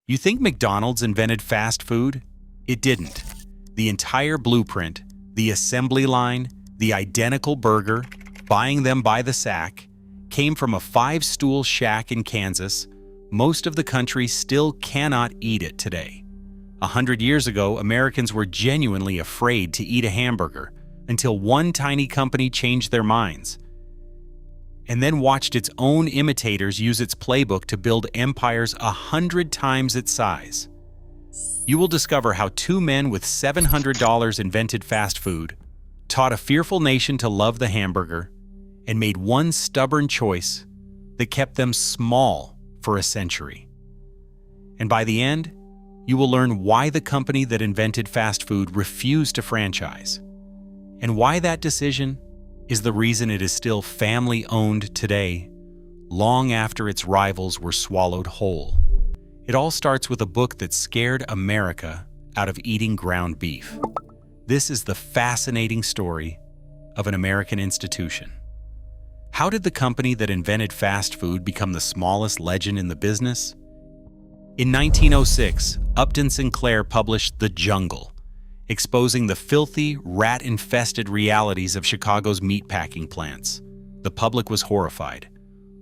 You think McDonald's invented fast food? It didn't. The entire blueprint, the assembly line, the identical burger, buying them by the sack, came from a five-stool shack in Kansas. Most of the country still cannot eat it today. 100 years ago, Americans were genuinely afraid to eat a hamburger until one tiny company changed their minds and then watched its own imitators use its playbook to build empires 100 times its size. You will discover how two men with $700 invented fast food, taught a fearful nation to love the hamburger, and made one stubborn choice that kept them small for a century. And by the end, you will learn why the company that invented fast food refused to franchise, and why that decision is the reason it is still family-owned today, long after its rivals were swallowed whole. It all starts with a book that scared America out of eating ground beef. This is the fascinating story of an American institution. How did the company that invented fast food become the smallest legend in the business? In 1906, Upton Sinclair published The Jungle, exposing the filthy, rat-infested realities of Chicago's meatpacking plants. The public was horrified.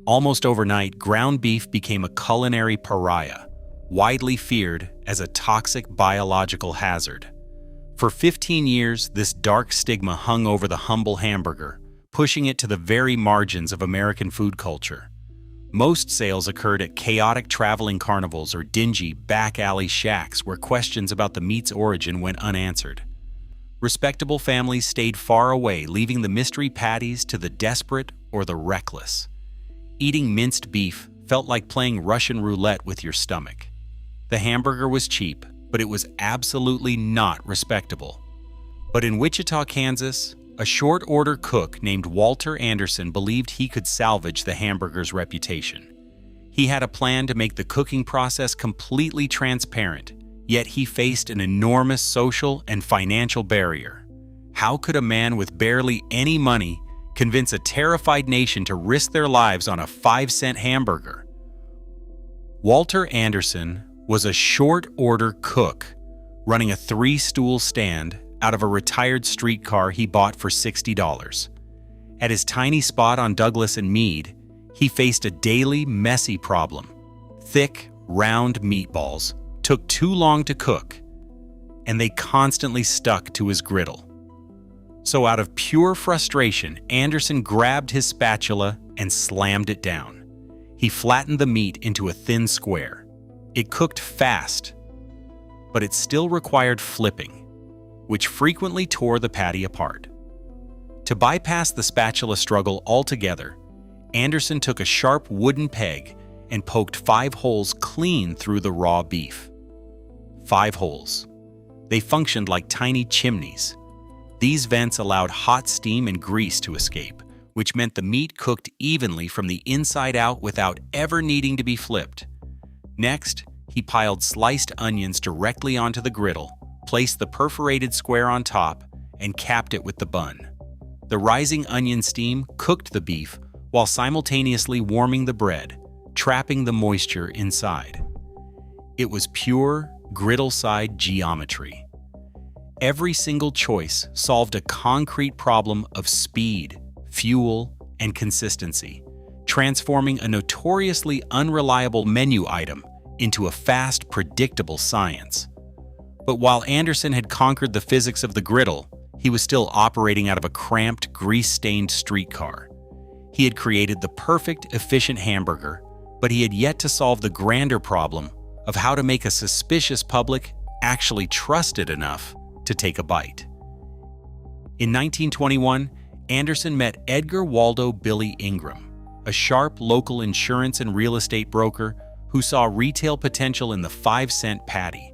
Almost overnight, ground beef became a culinary pariah, widely feared as a toxic biological hazard. For 15 years, this dark stigma hung over the humble hamburger, pushing it to the very margins of American food culture. Most sales occurred at chaotic traveling carnivals or dingy back-alley shacks where questions about the meat's origin went unanswered. Respectable families stayed far away, leaving the mystery patties to the desperate or the reckless. Eating minced beef felt like playing Russian roulette with your stomach. The hamburger was cheap, but it was absolutely not respectable. But in Wichita, Kansas, a short-order cook named Walter Anderson believed he could salvage the hamburger's reputation. He had a plan to make the cooking process completely transparent, yet he faced an enormous social and financial barrier. How could a man with barely any money convince a terrified nation to risk their lives on a 5-cent hamburger? Walter Anderson was a short-order cook running a 3-stool stand out of a retired streetcar he bought for $60. At his tiny spot on Douglas and Meade, he faced a daily, messy problem. Thick, round meatballs took too long to cook, and they constantly stuck to his griddle. So out of pure frustration, Anderson grabbed his spatula and slammed it down. He flattened the meat into a thin square. It cooked fast, but it still required flipping, which frequently tore the patty apart. To bypass the spatula struggle altogether, Anderson took a sharp wooden peg and poked 5 holes clean through the raw beef. 5 holes. They functioned like tiny chimneys. These vents allowed hot steam and grease to escape, which meant the meat cooked evenly from the inside out without ever needing to be flipped. Next, he piled sliced onions directly onto the griddle, placed the perforated square on top, and capped it with the bun. The rising onion steam cooked the beef while simultaneously warming the bread, trapping the moisture inside. It was pure griddle-side geometry. Every single choice solved a concrete problem of speed, fuel, and consistency, transforming a notoriously unreliable menu item into a fast, predictable science. But while Anderson had conquered the physics of the griddle, he was still operating out of a cramped, grease-stained streetcar. He had created the perfect, efficient hamburger, but he had yet to solve the grander problem of how to make a suspicious public actually trust it enough to take a bite. In 1921, Anderson met Edgar Waldo Billy Ingram, a sharp local insurance and real estate broker who saw retail potential in the 5-cent patty.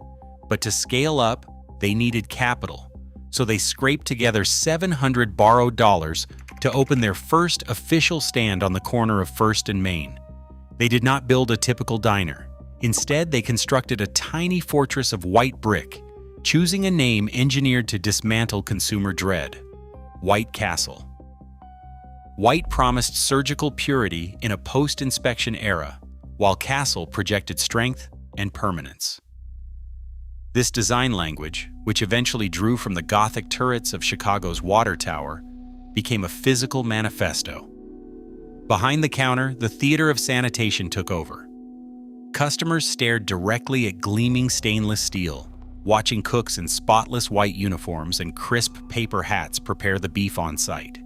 But to scale up, they needed capital, so they scraped together $700 borrowed dollars to open their first official stand on the corner of First and Main. They did not build a typical diner. Instead, they constructed a tiny fortress of white brick, choosing a name engineered to dismantle consumer dread: White Castle. White promised surgical purity in a post-inspection era, while Castle projected strength and permanence. This design language, which eventually drew from the Gothic turrets of Chicago's Water Tower, became a physical manifesto. Behind the counter, the theater of sanitation took over. Customers stared directly at gleaming stainless steel, watching cooks in spotless white uniforms and crisp paper hats prepare the beef on site.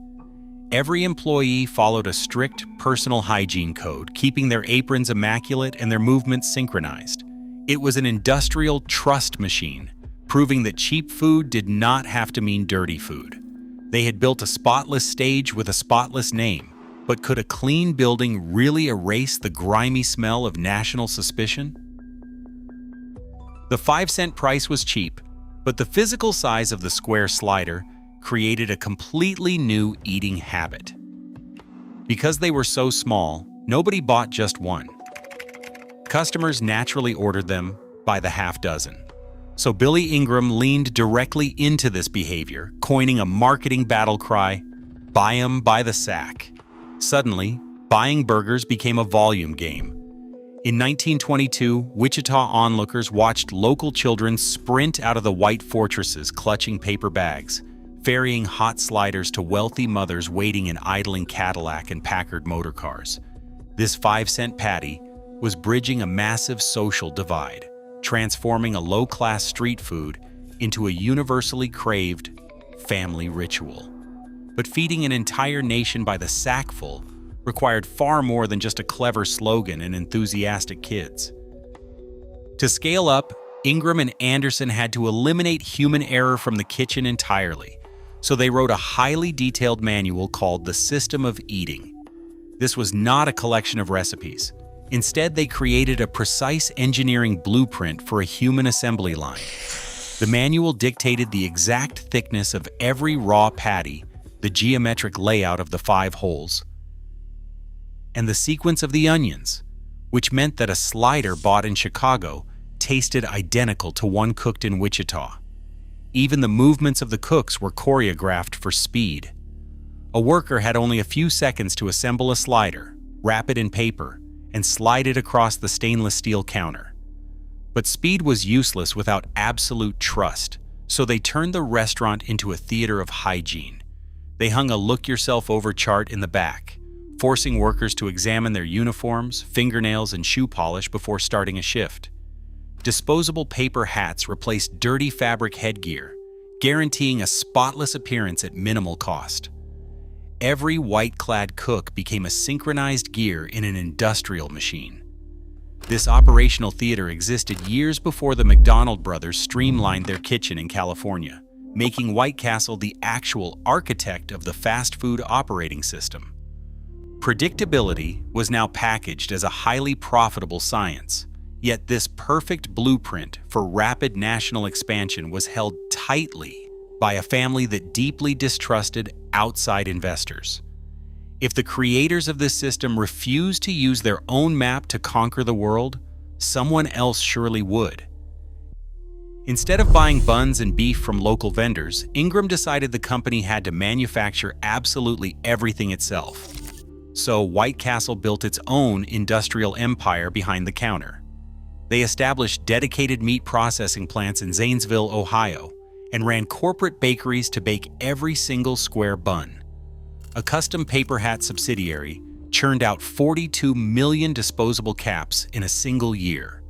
Every employee followed a strict personal hygiene code, keeping their aprons immaculate and their movements synchronized. It was an industrial trust machine, proving that cheap food did not have to mean dirty food. They had built a spotless stage with a spotless name, but could a clean building really erase the grimy smell of national suspicion? The 5-cent price was cheap, but the physical size of the square slider created a completely new eating habit. Because they were so small, nobody bought just one. Customers naturally ordered them by the half dozen. So Billy Ingram leaned directly into this behavior, coining a marketing battle cry, "Buy 'em by the sack." Suddenly, buying burgers became a volume game. In 1922, Wichita onlookers watched local children sprint out of the white fortresses clutching paper bags, ferrying hot sliders to wealthy mothers waiting in idling Cadillac and Packard motor cars. This 5-cent patty was bridging a massive social divide, transforming a low-class street food into a universally craved family ritual. But feeding an entire nation by the sackful required far more than just a clever slogan and enthusiastic kids. To scale up, Ingram and Anderson had to eliminate human error from the kitchen entirely, so they wrote a highly detailed manual called The System of Eating. This was not a collection of recipes. Instead, they created a precise engineering blueprint for a human assembly line. The manual dictated the exact thickness of every raw patty, the geometric layout of the 5 holes, and the sequence of the onions, which meant that a slider bought in Chicago tasted identical to one cooked in Wichita. Even the movements of the cooks were choreographed for speed. A worker had only a few seconds to assemble a slider, wrap it in paper, and slide it across the stainless steel counter. But speed was useless without absolute trust, so they turned the restaurant into a theater of hygiene. They hung a look-yourself-over chart in the back, forcing workers to examine their uniforms, fingernails, and shoe polish before starting a shift. Disposable paper hats replaced dirty fabric headgear, guaranteeing a spotless appearance at minimal cost. Every white-clad cook became a synchronized gear in an industrial machine. This operational theater existed years before the McDonald brothers streamlined their kitchen in California, making White Castle the actual architect of the fast food operating system. Predictability was now packaged as a highly profitable science, yet this perfect blueprint for rapid national expansion was held tightly by a family that deeply distrusted outside investors. If the creators of this system refused to use their own map to conquer the world, someone else surely would. Instead of buying buns and beef from local vendors, Ingram decided the company had to manufacture absolutely everything itself. So White Castle built its own industrial empire behind the counter. They established dedicated meat processing plants in Zanesville, Ohio, and ran corporate bakeries to bake every single square bun. A custom paper hat subsidiary churned out 42 million disposable caps in a single year.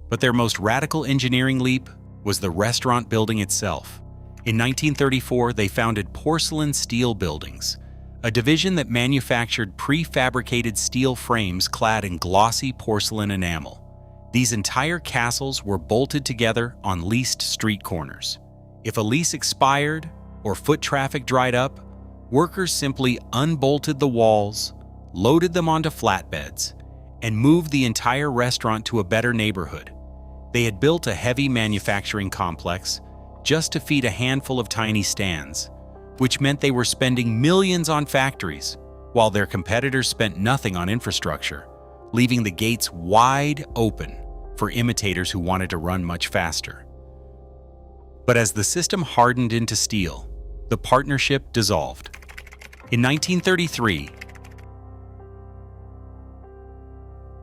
But their most radical engineering leap was the restaurant building itself. In 1934, they founded Porcelain Steel Buildings, a division that manufactured prefabricated steel frames clad in glossy porcelain enamel. These entire castles were bolted together on leased street corners. If a lease expired or foot traffic dried up, workers simply unbolted the walls, loaded them onto flatbeds, and moved the entire restaurant to a better neighborhood. They had built a heavy manufacturing complex just to feed a handful of tiny stands, which meant they were spending millions on factories, while their competitors spent nothing on infrastructure, leaving the gates wide open for imitators who wanted to run much faster. But as the system hardened into steel, the partnership dissolved. In 1933,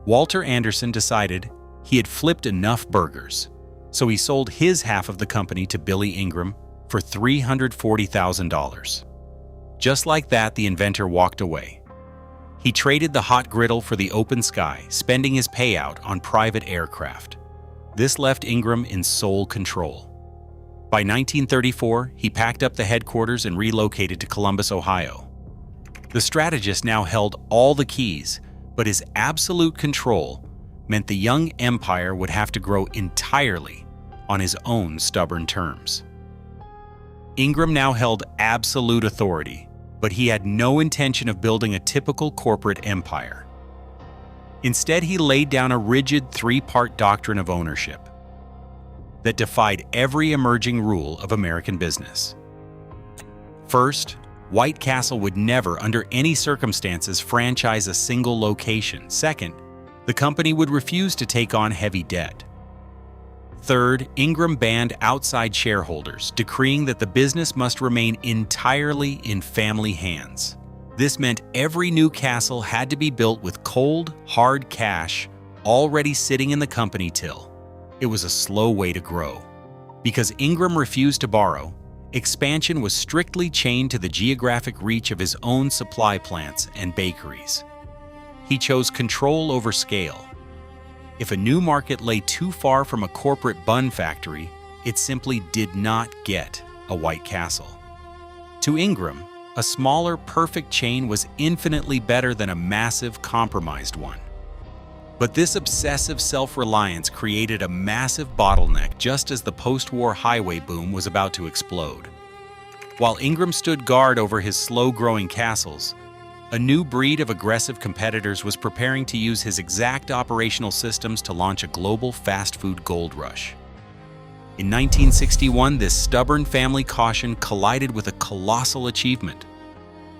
Walter Anderson decided He had flipped enough burgers, so he sold his half of the company to Billy Ingram for $340,000. Just like that, the inventor walked away. He traded the hot griddle for the open sky, spending his payout on private aircraft. This left Ingram in sole control. By 1934, he packed up the headquarters and relocated to Columbus, Ohio. The strategist now held all the keys, but his absolute control meant the young empire would have to grow entirely on his own stubborn terms. Ingram now held absolute authority, but he had no intention of building a typical corporate empire. Instead, he laid down a rigid three-part doctrine of ownership that defied every emerging rule of American business. First, White Castle would never, under any circumstances, franchise a single location. Second, the company would refuse to take on heavy debt. Third, Ingram banned outside shareholders, decreeing that the business must remain entirely in family hands. This meant every new castle had to be built with cold, hard cash already sitting in the company till. It was a slow way to grow. Because Ingram refused to borrow, expansion was strictly chained to the geographic reach of his own supply plants and bakeries. He chose control over scale. If a new market lay too far from a corporate bun factory, it simply did not get a White Castle. To Ingram, a smaller, perfect chain was infinitely better than a massive, compromised one. But this obsessive self-reliance created a massive bottleneck just as the post-war highway boom was about to explode. While Ingram stood guard over his slow-growing castles, a new breed of aggressive competitors was preparing to use his exact operational systems to launch a global fast food gold rush. In 1961, this stubborn family caution collided with a colossal achievement.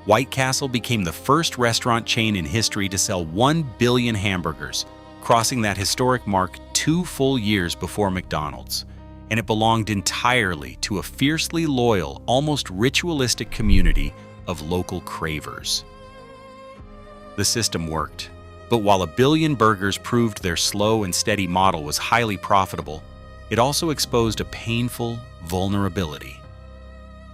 White Castle became the first restaurant chain in history to sell 1 billion hamburgers, crossing that historic mark 2 full years before McDonald's, and it belonged entirely to a fiercely loyal, almost ritualistic community of local cravers. The system worked, but while 1 billion burgers proved their slow and steady model was highly profitable, it also exposed a painful vulnerability.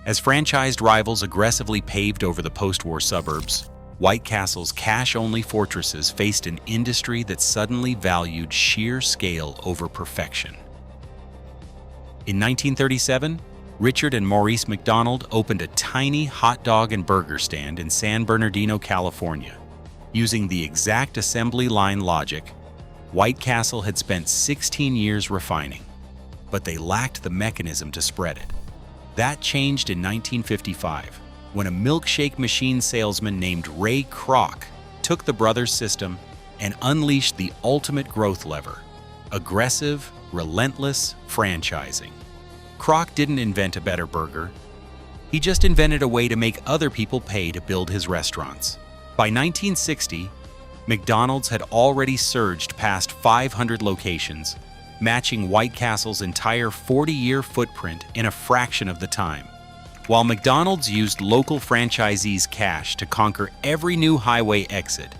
As franchised rivals aggressively paved over the post-war suburbs, White Castle's cash-only fortresses faced an industry that suddenly valued sheer scale over perfection. In 1937, Richard and Maurice McDonald opened a tiny hot dog and burger stand in San Bernardino, California. Using the exact assembly line logic, White Castle had spent 16 years refining, but they lacked the mechanism to spread it. That changed in 1955, when a milkshake machine salesman named Ray Kroc took the brothers' system and unleashed the ultimate growth lever: aggressive, relentless franchising. Kroc didn't invent a better burger. He just invented a way to make other people pay to build his restaurants. By 1960, McDonald's had already surged past 500 locations, matching White Castle's entire 40-year footprint in a fraction of the time. While McDonald's used local franchisees' cash to conquer every new highway exit,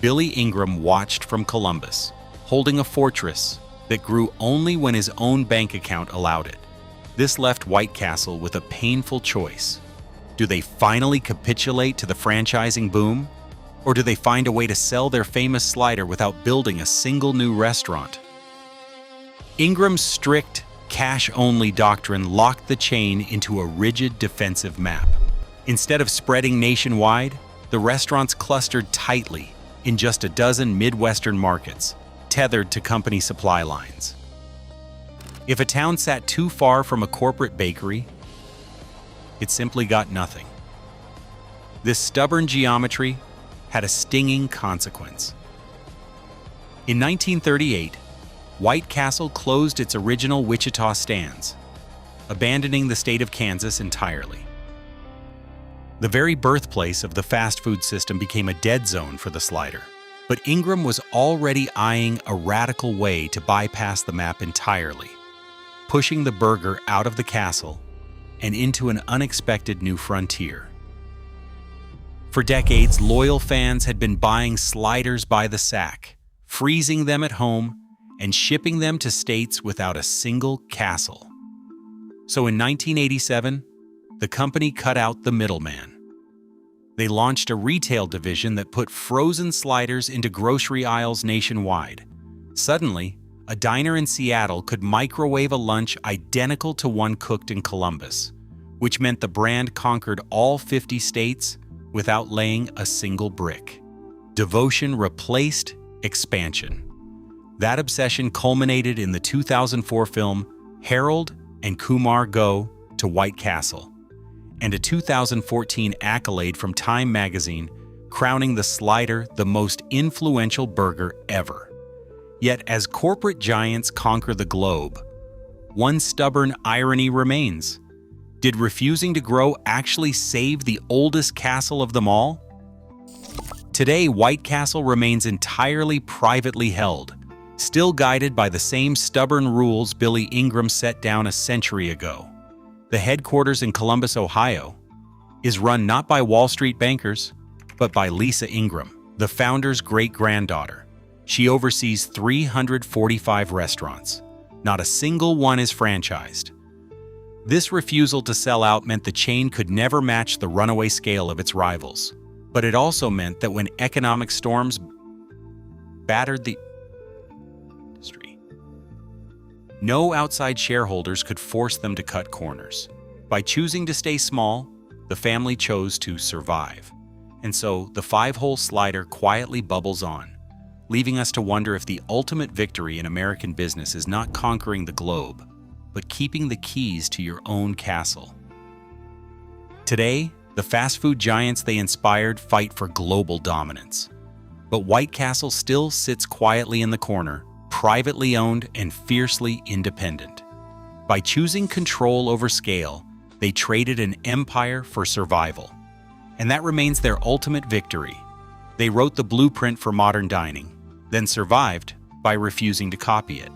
Billy Ingram watched from Columbus, holding a fortress that grew only when his own bank account allowed it. This left White Castle with a painful choice. Do they finally capitulate to the franchising boom? Or do they find a way to sell their famous slider without building a single new restaurant? Ingram's strict, cash-only doctrine locked the chain into a rigid defensive map. Instead of spreading nationwide, the restaurants clustered tightly in just a dozen Midwestern markets, tethered to company supply lines. If a town sat too far from a corporate bakery, it simply got nothing. This stubborn geometry had a stinging consequence. In 1938, White Castle closed its original Wichita stands, abandoning the state of Kansas entirely. The very birthplace of the fast food system became a dead zone for the slider, but Ingram was already eyeing a radical way to bypass the map entirely, pushing the burger out of the castle and into an unexpected new frontier. For decades, loyal fans had been buying sliders by the sack, freezing them at home, and shipping them to states without a single castle. So in 1987, the company cut out the middleman. They launched a retail division that put frozen sliders into grocery aisles nationwide. Suddenly, a diner in Seattle could microwave a lunch identical to one cooked in Columbus, which meant the brand conquered all 50 states without laying a single brick. Devotion replaced expansion. That obsession culminated in the 2004 film Harold and Kumar Go to White Castle, and a 2014 accolade from Time magazine crowning the slider the most influential burger ever. Yet as corporate giants conquer the globe, one stubborn irony remains. Did refusing to grow actually save the oldest castle of them all? Today, White Castle remains entirely privately held, still guided by the same stubborn rules Billy Ingram set down a century ago. The headquarters in Columbus, Ohio, is run not by Wall Street bankers, but by Lisa Ingram, the founder's great-granddaughter. She oversees 345 restaurants. Not a single one is franchised. This refusal to sell out meant the chain could never match the runaway scale of its rivals. But it also meant that when economic storms battered the industry, no outside shareholders could force them to cut corners. By choosing to stay small, the family chose to survive. And so the five-hole slider quietly bubbles on, leaving us to wonder if the ultimate victory in American business is not conquering the globe, but keeping the keys to your own castle. Today, the fast food giants they inspired fight for global dominance. But White Castle still sits quietly in the corner, privately owned and fiercely independent. By choosing control over scale, they traded an empire for survival. And that remains their ultimate victory. They wrote the blueprint for modern dining, then survived by refusing to copy it.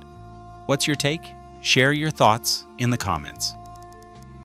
What's your take? Share your thoughts in the comments.